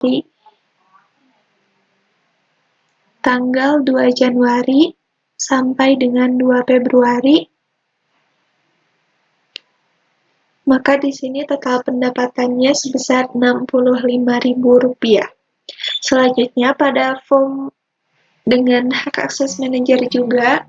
di tanggal 2 Januari sampai dengan 2 Februari, maka di sini total pendapatannya sebesar Rp65.000. Selanjutnya pada form dengan hak akses manajer juga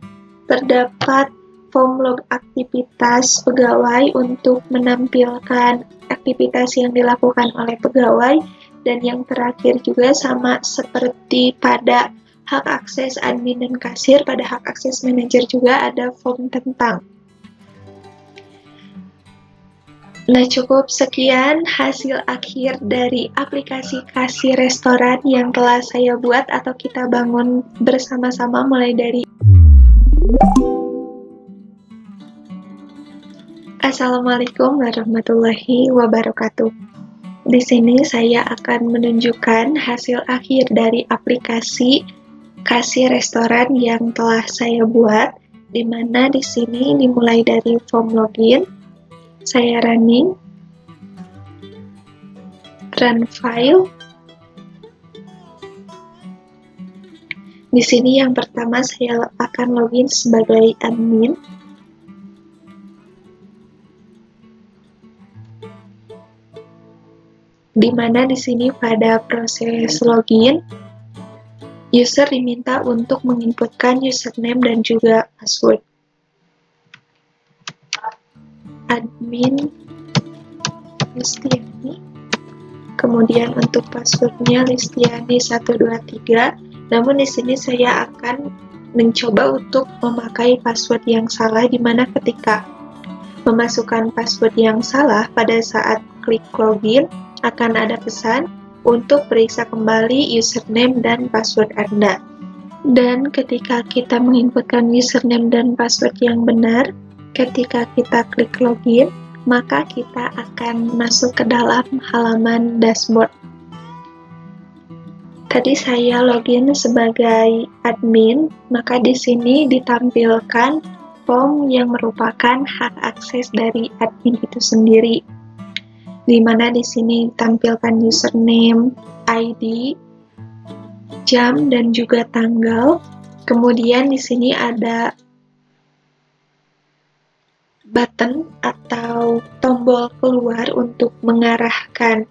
terdapat form log aktivitas pegawai untuk menampilkan aktivitas yang dilakukan oleh pegawai, dan yang terakhir juga sama seperti pada hak akses admin dan kasir, pada hak akses manajer juga ada form tentang. Nah, cukup sekian hasil akhir dari aplikasi kasir restoran yang telah saya buat atau kita bangun bersama-sama mulai dari. Assalamualaikum warahmatullahi wabarakatuh. Di sini saya akan menunjukkan hasil akhir dari aplikasi kasir restoran yang telah saya buat, di mana di sini dimulai dari form login. Saya run file. Di sini yang pertama saya akan login sebagai admin. Di mana di sini pada proses login, user diminta untuk menginputkan username dan juga password. Admin Listiani. Kemudian untuk passwordnya Listiani123. Namun di sini saya akan mencoba untuk memakai password yang salah, di mana ketika memasukkan password yang salah pada saat klik login akan ada pesan untuk periksa kembali username dan password Anda. Dan ketika kita menginputkan username dan password yang benar, ketika kita klik login, maka kita akan masuk ke dalam halaman dashboard. Tadi saya login sebagai admin, maka di sini ditampilkan form yang merupakan hak akses dari admin itu sendiri, di mana di sini ditampilkan username, ID, jam, dan juga tanggal. Kemudian di sini ada button atau tombol keluar untuk mengarahkan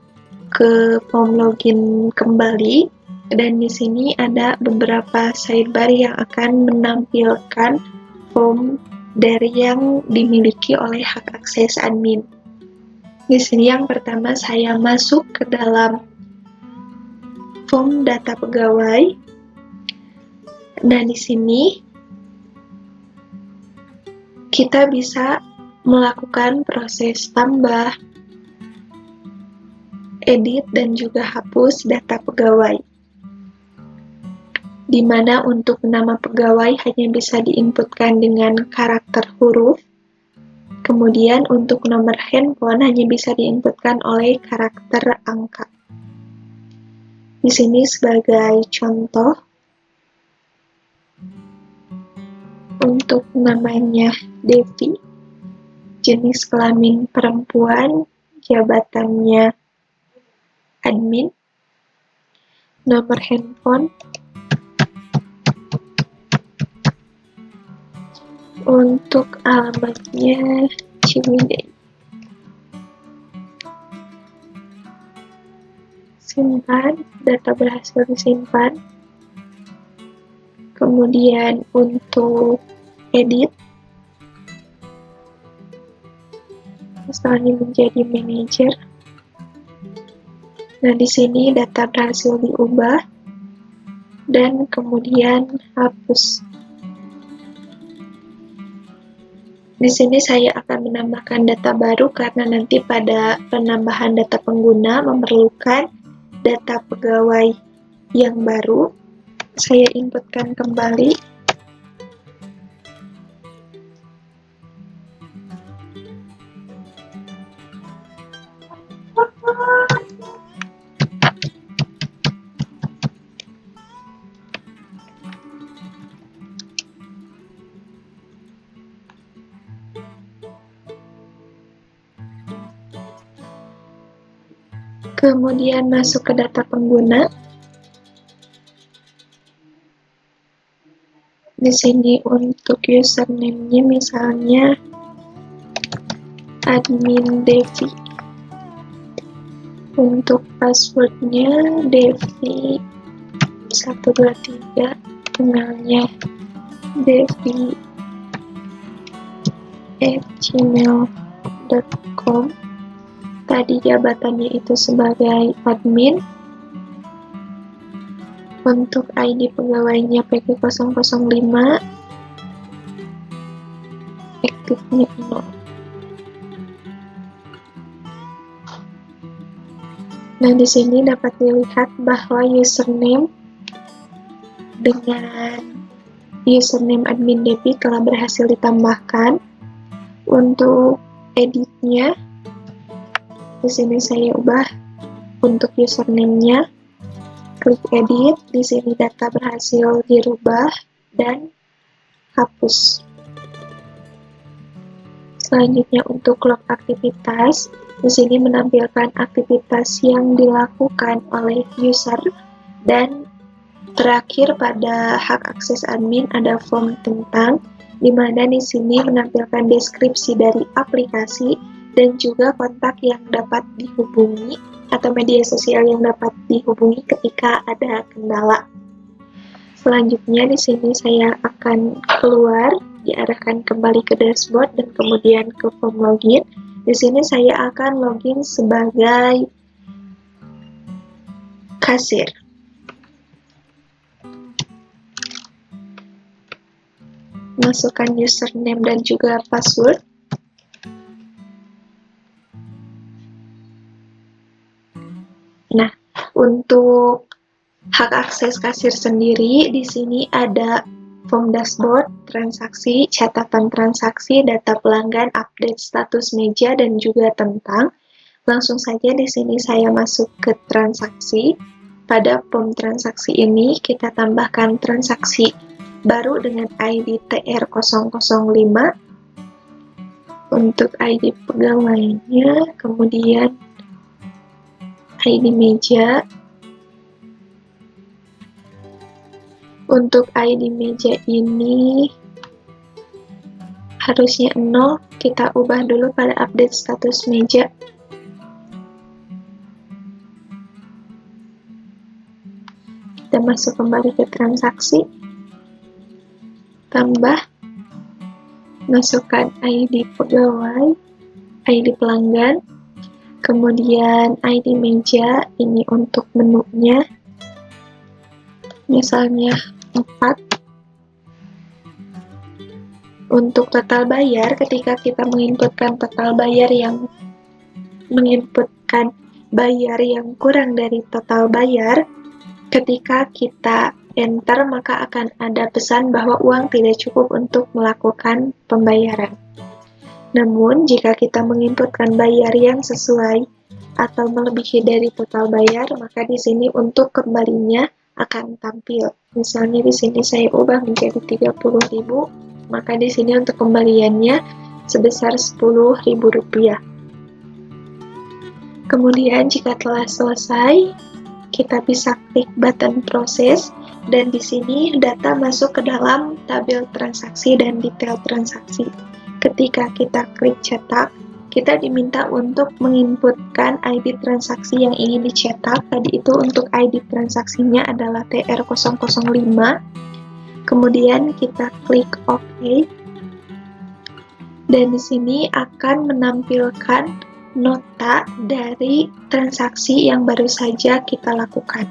ke form login kembali, dan di sini ada beberapa sidebar yang akan menampilkan form dari yang dimiliki oleh hak akses admin. Di sini yang pertama saya masuk ke dalam form data pegawai. Nah, di sini kita bisa melakukan proses tambah, edit, dan juga hapus data pegawai, di mana untuk nama pegawai hanya bisa diinputkan dengan karakter huruf, kemudian untuk nomor handphone hanya bisa diinputkan oleh karakter angka. Di sini sebagai contoh, untuk namanya Devi, jenis kelamin perempuan, jabatannya admin, nomor handphone, untuk alamatnya Ciwidey, simpan, data berhasil disimpan. Kemudian untuk edit, misalnya menjadi manajer. Nah, di sini data berhasil diubah, dan kemudian hapus. Di sini saya akan menambahkan data baru karena nanti pada penambahan data pengguna memerlukan data pegawai yang baru. Saya inputkan kembali. Kemudian masuk ke data pengguna. Di sini untuk username-nya misalnya admin Devi. Untuk passwordnya Devi 123, emailnya devi@gmail.com. Tadi jabatannya itu sebagai admin. Untuk ID pegawainya PK005, aktifnya 0. Nah, di sini dapat dilihat bahwa username dengan username admin Devi telah berhasil ditambahkan. Untuk editnya, di sini saya ubah untuk username-nya. Klik edit, di sini data berhasil dirubah dan hapus. Selanjutnya untuk log aktivitas, di sini menampilkan aktivitas yang dilakukan oleh user, dan terakhir pada hak akses admin ada form tentang, di mana di sini menampilkan deskripsi dari aplikasi dan juga kontak yang dapat dihubungi atau media sosial yang dapat dihubungi ketika ada kendala. Selanjutnya di sini saya akan keluar, diarahkan kembali ke dashboard dan kemudian ke form login. Di sini saya akan login sebagai kasir. Masukkan username dan juga password. Nah, untuk hak akses kasir sendiri, di sini ada form dashboard, transaksi, catatan transaksi, data pelanggan, update status meja, dan juga tentang. Langsung saja di sini saya masuk ke transaksi. Pada form transaksi ini, kita tambahkan transaksi baru dengan ID TR005. Untuk ID pegawainya, kemudian ID meja. Untuk ID meja ini harusnya 0, kita ubah dulu pada update status meja. Kita masuk kembali ke transaksi, tambah, masukkan ID pegawai, ID pelanggan, kemudian ID meja, ini untuk menunya, misalnya 4. Untuk total bayar, ketika kita menginputkan total bayar yang kurang dari total bayar, ketika kita enter maka akan ada pesan bahwa uang tidak cukup untuk melakukan pembayaran. Namun, jika kita menginputkan bayar yang sesuai atau melebihi dari total bayar, maka di sini untuk kembalinya akan tampil. Misalnya di sini saya ubah menjadi 30.000, maka di sini untuk kembaliannya sebesar Rp10.000. Kemudian jika telah selesai, kita bisa klik button proses, dan di sini data masuk ke dalam tabel transaksi dan detail transaksi. Ketika kita klik cetak, kita diminta untuk menginputkan ID transaksi yang ingin dicetak. Tadi itu untuk ID transaksinya adalah TR005. Kemudian kita klik OK. Dan di sini akan menampilkan nota dari transaksi yang baru saja kita lakukan.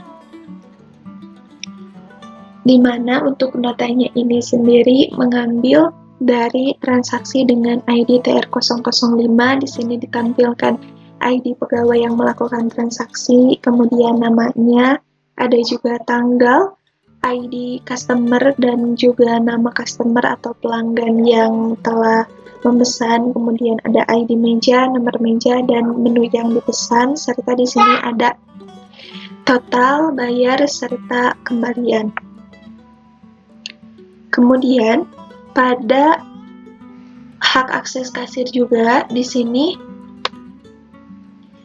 Di mana untuk notanya ini sendiri mengambil dari transaksi dengan ID TR005. Di sini ditampilkan ID pegawai yang melakukan transaksi, kemudian namanya, ada juga tanggal, ID customer, dan juga nama customer atau pelanggan yang telah memesan, kemudian ada ID meja, nomor meja, dan menu yang dipesan, serta di sini ada total, bayar, serta kembalian. Kemudian pada hak akses kasir juga di sini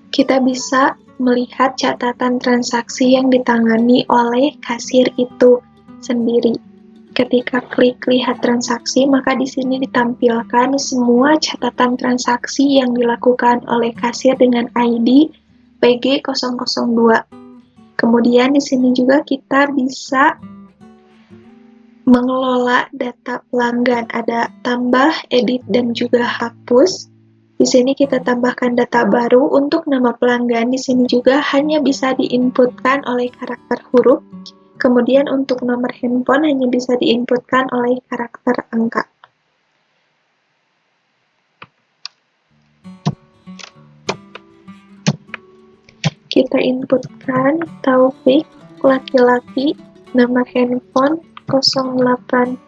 kita bisa melihat catatan transaksi yang ditangani oleh kasir itu sendiri. Ketika klik lihat transaksi, maka di sini ditampilkan semua catatan transaksi yang dilakukan oleh kasir dengan ID PG002. Kemudian di sini juga kita bisa mengelola data pelanggan, ada tambah, edit, dan juga hapus. Di sini kita tambahkan data baru untuk nama pelanggan. Di sini juga hanya bisa diinputkan oleh karakter huruf. Kemudian untuk nomor handphone hanya bisa diinputkan oleh karakter angka. Kita inputkan Taufik, laki-laki, nama handphone 08.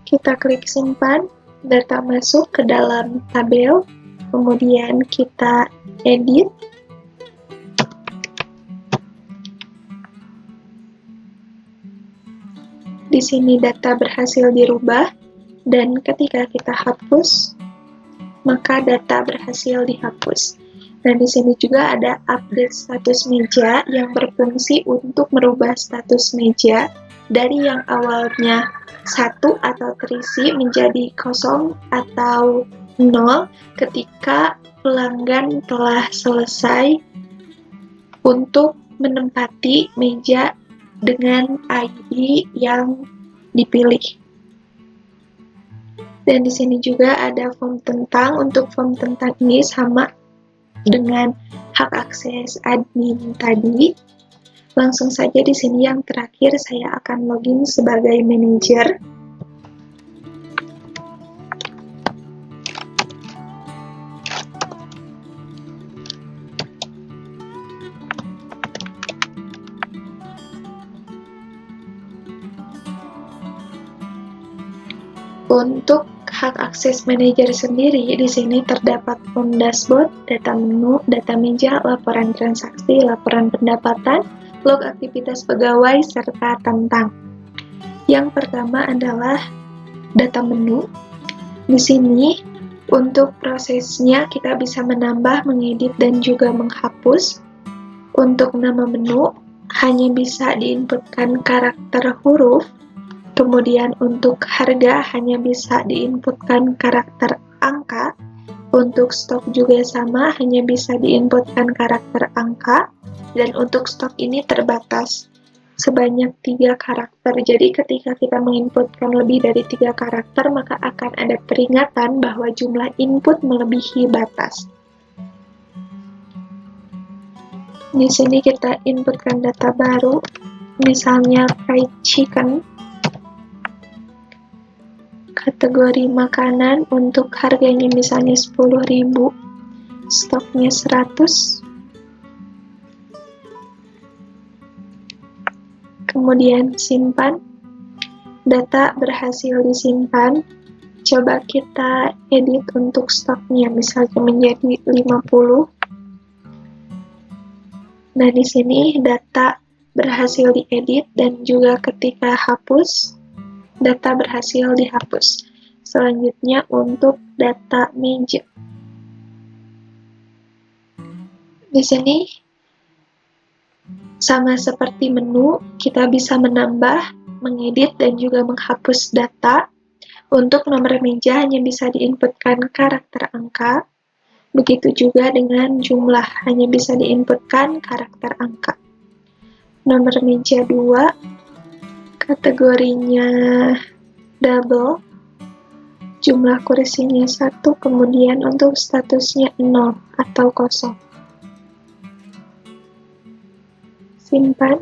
Kita klik simpan, data masuk ke dalam tabel, kemudian kita edit. Di sini data berhasil dirubah, dan ketika kita hapus, maka data berhasil dihapus. Dan di sini juga ada update status meja yang berfungsi untuk merubah status meja dari yang awalnya 1 atau terisi menjadi 0 atau 0 ketika pelanggan telah selesai untuk menempati meja dengan ID yang dipilih. Dan di sini juga ada form tentang. Untuk form tentang ini sama dengan hak akses admin tadi. Langsung saja di sini yang terakhir saya akan login sebagai manajer. Untuk hak akses manajer sendiri, di sini terdapat form dashboard, data menu, data meja, laporan transaksi, laporan pendapatan, log aktivitas pegawai, serta tentang. Yang pertama adalah data menu. Di sini, untuk prosesnya kita bisa menambah, mengedit, dan juga menghapus. Untuk nama menu, hanya bisa diinputkan karakter huruf. Kemudian untuk harga hanya bisa diinputkan karakter angka. Untuk stok juga sama, hanya bisa diinputkan karakter angka. Dan untuk stok ini terbatas sebanyak 3 karakter. Jadi ketika kita menginputkan lebih dari 3 karakter, maka akan ada peringatan bahwa jumlah input melebihi batas. Di sini kita inputkan data baru, misalnya fried chicken. Kategori makanan, untuk harganya misalnya 10.000, stoknya 100. Kemudian simpan, data berhasil disimpan. Coba kita edit untuk stoknya, misalnya menjadi 50. Nah, di sini data berhasil diedit dan juga ketika hapus, data berhasil dihapus. Selanjutnya untuk data meja. Di sini sama seperti menu, kita bisa menambah, mengedit, dan juga menghapus data. Untuk nomor meja hanya bisa diinputkan karakter angka. Begitu juga dengan jumlah, hanya bisa diinputkan karakter angka. Nomor meja 2, kategorinya double, jumlah kursinya 1, kemudian untuk statusnya 0 atau kosong. Simpan,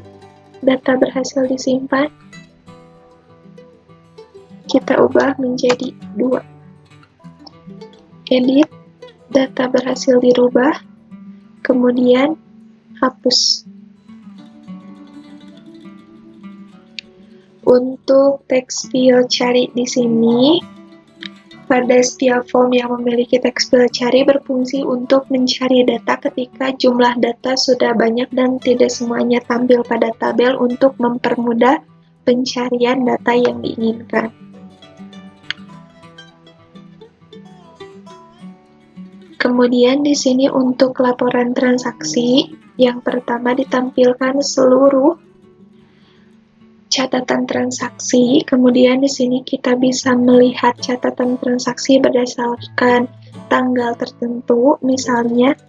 data berhasil disimpan. Kita ubah menjadi 2. Edit, data berhasil dirubah, kemudian hapus. Untuk teks field cari di sini, pada setiap form yang memiliki teks field cari berfungsi untuk mencari data ketika jumlah data sudah banyak dan tidak semuanya tampil pada tabel untuk mempermudah pencarian data yang diinginkan. Kemudian di sini untuk laporan transaksi, yang pertama ditampilkan seluruh catatan transaksi. Kemudian di sini kita bisa melihat catatan transaksi berdasarkan tanggal tertentu, misalnya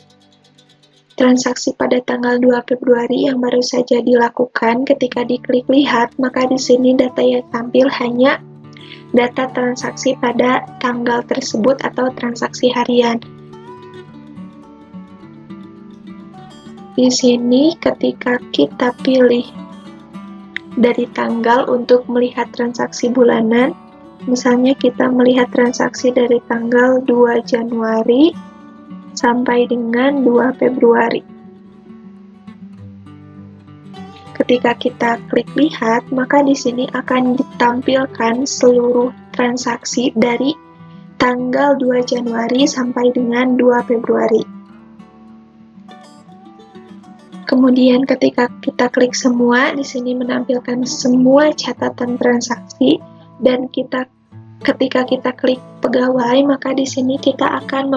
transaksi pada tanggal 2 Februari yang baru saja dilakukan. Ketika diklik lihat, maka di sini data yang tampil hanya data transaksi pada tanggal tersebut atau transaksi harian. Di sini ketika kita pilih dari tanggal untuk melihat transaksi bulanan, misalnya kita melihat transaksi dari tanggal 2 Januari sampai dengan 2 Februari. Ketika kita klik lihat, maka di sini akan ditampilkan seluruh transaksi dari tanggal 2 Januari sampai dengan 2 Februari. Kemudian ketika kita klik semua, di sini menampilkan semua catatan transaksi, dan ketika kita klik pegawai, maka di sini kita akan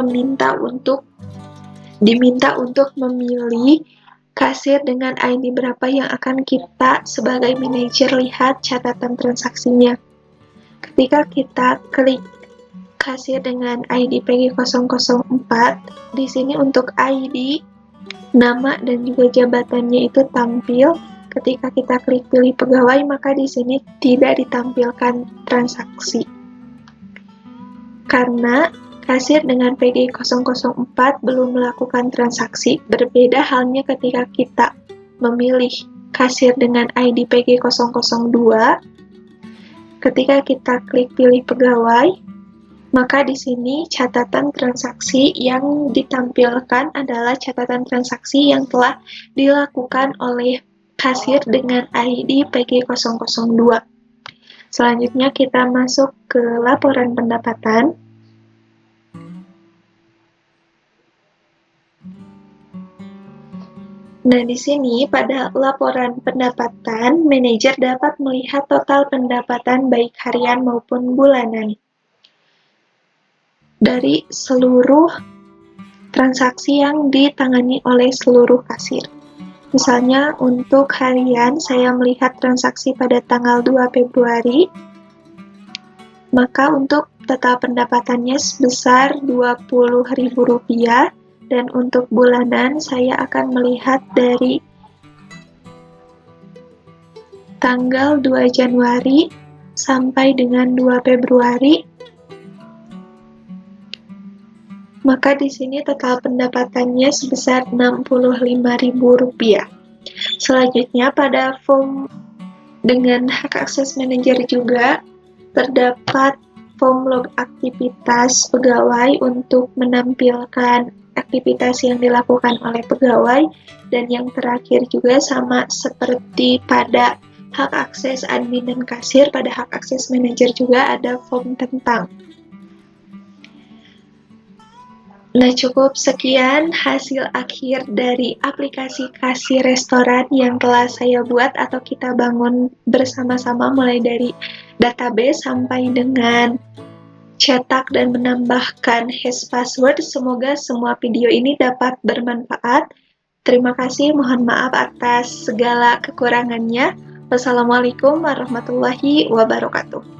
diminta untuk memilih kasir dengan ID berapa yang akan kita sebagai manajer lihat catatan transaksinya. Ketika kita klik kasir dengan ID PG004, di sini untuk ID, nama dan juga jabatannya itu tampil. Ketika kita klik pilih pegawai, maka di sini tidak ditampilkan transaksi. Karena kasir dengan PG004 belum melakukan transaksi. Berbeda halnya ketika kita memilih kasir dengan ID PG002. Ketika kita klik pilih pegawai, maka di sini catatan transaksi yang ditampilkan adalah catatan transaksi yang telah dilakukan oleh kasir dengan ID PG002. Selanjutnya kita masuk ke laporan pendapatan. Nah, di sini pada laporan pendapatan, manajer dapat melihat total pendapatan baik harian maupun bulanan dari seluruh transaksi yang ditangani oleh seluruh kasir. Misalnya untuk harian, saya melihat transaksi pada tanggal 2 Februari, maka untuk total pendapatannya sebesar Rp20.000, dan untuk bulanan saya akan melihat dari tanggal 2 Januari sampai dengan 2 Februari. Maka di sini total pendapatannya sebesar Rp65.000. Selanjutnya pada form dengan hak akses manajer juga terdapat form log aktivitas pegawai untuk menampilkan aktivitas yang dilakukan oleh pegawai, dan yang terakhir juga sama seperti pada hak akses admin dan kasir, pada hak akses manajer juga ada form tentang. Nah, cukup sekian hasil akhir dari aplikasi kasir restoran yang telah saya buat atau kita bangun bersama-sama, mulai dari database sampai dengan cetak dan menambahkan hash password. Semoga semua video ini dapat bermanfaat. Terima kasih, mohon maaf atas segala kekurangannya. Wassalamualaikum warahmatullahi wabarakatuh.